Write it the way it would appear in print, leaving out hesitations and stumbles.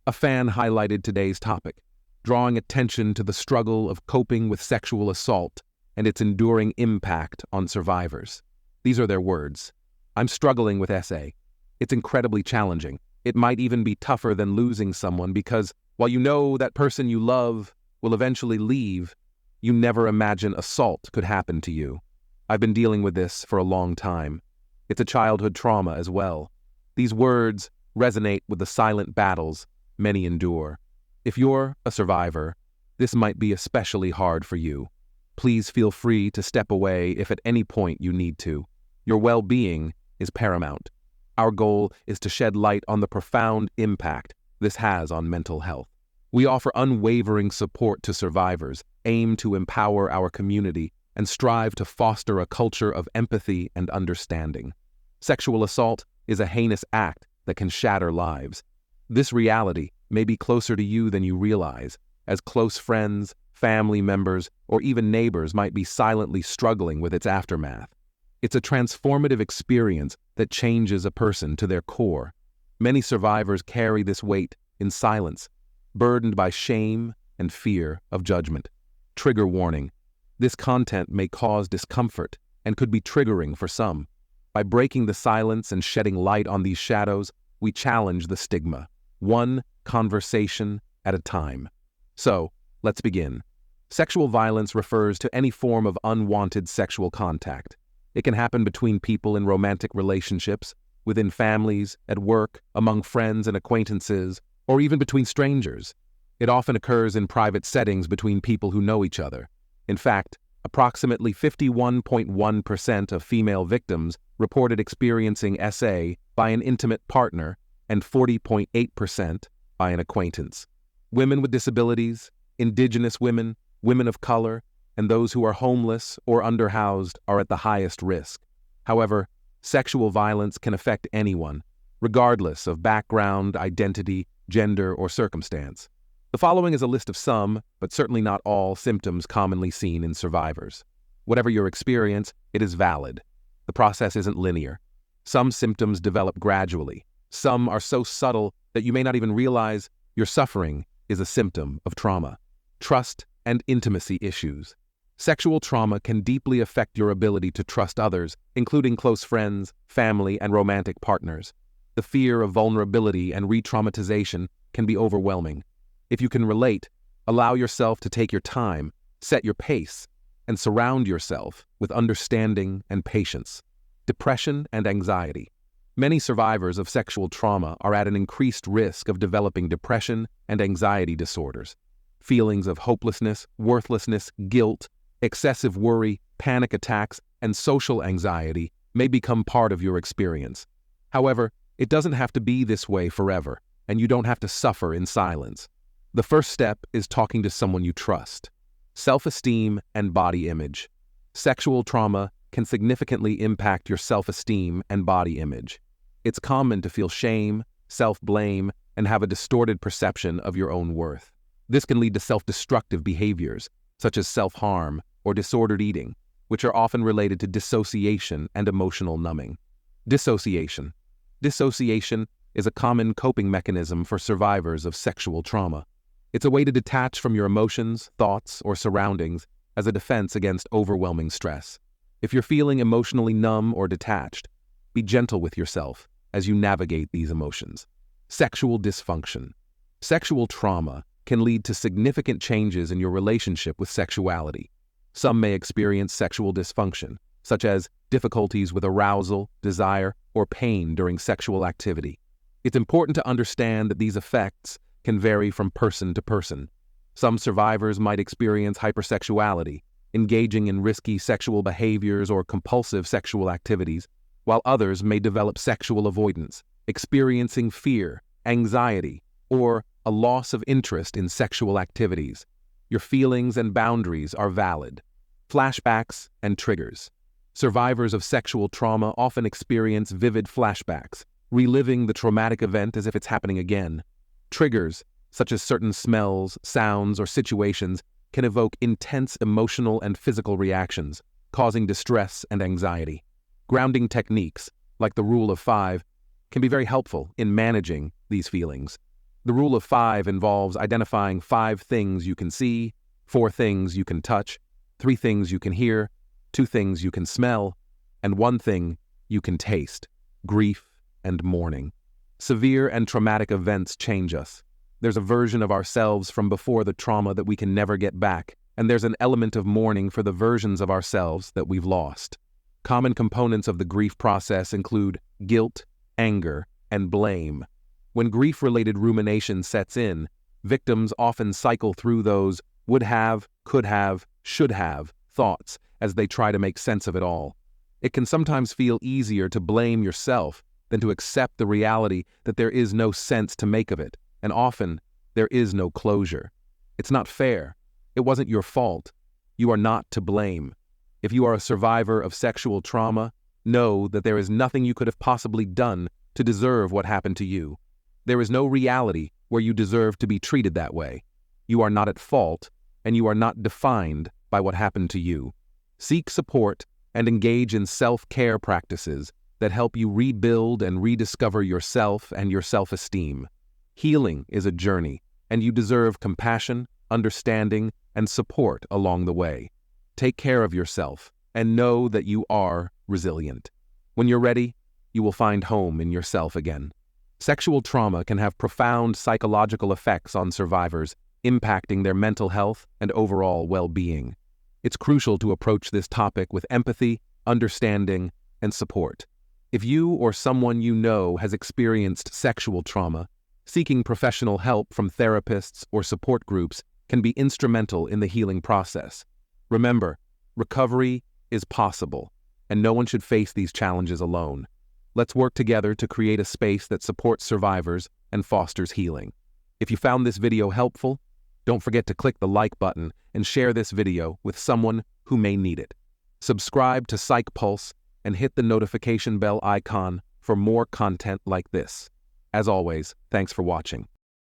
A fan highlighted today's topic, drawing attention to the struggle of coping with sexual assault and its enduring impact on survivors. These are their words. "I'm struggling with SA. It's incredibly challenging. It might even be tougher than losing someone because, while you know that person you love will eventually leave, you never imagine assault could happen to you. I've been dealing with this for a long time. It's a childhood trauma as well." These words resonate with the silent battles many endure. If you're a survivor, this might be especially hard for you. Please feel free to step away if at any point you need to. Your well-being is paramount. Our goal is to shed light on the profound impact this has on mental health. We offer unwavering support to survivors, aim to empower our community, and strive to foster a culture of empathy and understanding. Sexual assault is a heinous act that can shatter lives. This reality may be closer to you than you realize, as close friends, family members, or even neighbors might be silently struggling with its aftermath. It's a transformative experience that changes a person to their core. Many survivors carry this weight in silence, burdened by shame and fear of judgment. Trigger warning. This content may cause discomfort and could be triggering for some. By breaking the silence and shedding light on these shadows, we challenge the stigma, one conversation at a time. So, let's begin. Sexual violence refers to any form of unwanted sexual contact. It can happen between people in romantic relationships, within families, at work, among friends and acquaintances, or even between strangers. It often occurs in private settings between people who know each other. In fact, approximately 51.1% of female victims reported experiencing SA by an intimate partner and 40.8% by an acquaintance. Women with disabilities, indigenous women, women of color, and those who are homeless or underhoused are at the highest risk. However, sexual violence can affect anyone, regardless of background, identity, gender, or circumstance. The following is a list of some, but certainly not all, symptoms commonly seen in survivors. Whatever your experience, it is valid. The process isn't linear. Some symptoms develop gradually. Some are so subtle that you may not even realize your suffering is a symptom of trauma. Trust and intimacy issues. Sexual trauma can deeply affect your ability to trust others, including close friends, family, and romantic partners. The fear of vulnerability and re-traumatization can be overwhelming. If you can relate, allow yourself to take your time, set your pace, and surround yourself with understanding and patience. Depression and anxiety. Many survivors of sexual trauma are at an increased risk of developing depression and anxiety disorders. Feelings of hopelessness, worthlessness, guilt, excessive worry, panic attacks, and social anxiety may become part of your experience. However, it doesn't have to be this way forever, and you don't have to suffer in silence. The first step is talking to someone you trust. Self-esteem and body image. Sexual trauma can significantly impact your self-esteem and body image. It's common to feel shame, self-blame, and have a distorted perception of your own worth. This can lead to self-destructive behaviors, such as self-harm or disordered eating, which are often related to dissociation and emotional numbing. Dissociation. Dissociation is a common coping mechanism for survivors of sexual trauma. It's a way to detach from your emotions, thoughts, or surroundings as a defense against overwhelming stress. If you're feeling emotionally numb or detached, be gentle with yourself as you navigate these emotions. Sexual dysfunction. Sexual trauma can lead to significant changes in your relationship with sexuality. Some may experience sexual dysfunction, such as difficulties with arousal, desire, or pain during sexual activity. It's important to understand that these effects can vary from person to person. Some survivors might experience hypersexuality, engaging in risky sexual behaviors or compulsive sexual activities, while others may develop sexual avoidance, experiencing fear, anxiety, or a loss of interest in sexual activities. Your feelings and boundaries are valid. Flashbacks and triggers. Survivors of sexual trauma often experience vivid flashbacks, reliving the traumatic event as if it's happening again. Triggers, such as certain smells, sounds, or situations, can evoke intense emotional and physical reactions, causing distress and anxiety. Grounding techniques, like the Rule of 5, can be very helpful in managing these feelings. The rule of 5 involves identifying 5 things you can see, 4 things you can touch, 3 things you can hear, 2 things you can smell, and 1 thing you can taste: grief and mourning. Severe and traumatic events change us. There's a version of ourselves from before the trauma that we can never get back, and there's an element of mourning for the versions of ourselves that we've lost. Common components of the grief process include guilt, anger, and blame. When grief-related rumination sets in, victims often cycle through those would have, could have, should have thoughts as they try to make sense of it all. It can sometimes feel easier to blame yourself than to accept the reality that there is no sense to make of it, and often there is no closure. It's not fair. It wasn't your fault. You are not to blame. If you are a survivor of sexual trauma, know that there is nothing you could have possibly done to deserve what happened to you. There is no reality where you deserve to be treated that way. You are not at fault, and you are not defined by what happened to you. Seek support and engage in self-care practices that help you rebuild and rediscover yourself and your self-esteem. Healing is a journey, and you deserve compassion, understanding, and support along the way. Take care of yourself and know that you are resilient. When you're ready, you will find home in yourself again. Sexual trauma can have profound psychological effects on survivors, impacting their mental health and overall well-being. It's crucial to approach this topic with empathy, understanding, and support. If you or someone you know has experienced sexual trauma, seeking professional help from therapists or support groups can be instrumental in the healing process. Remember, recovery is possible, and no one should face these challenges alone. Let's work together to create a space that supports survivors and fosters healing. If you found this video helpful, don't forget to click the like button and share this video with someone who may need it. Subscribe to PsychPulse and hit the notification bell icon for more content like this. As always, thanks for watching.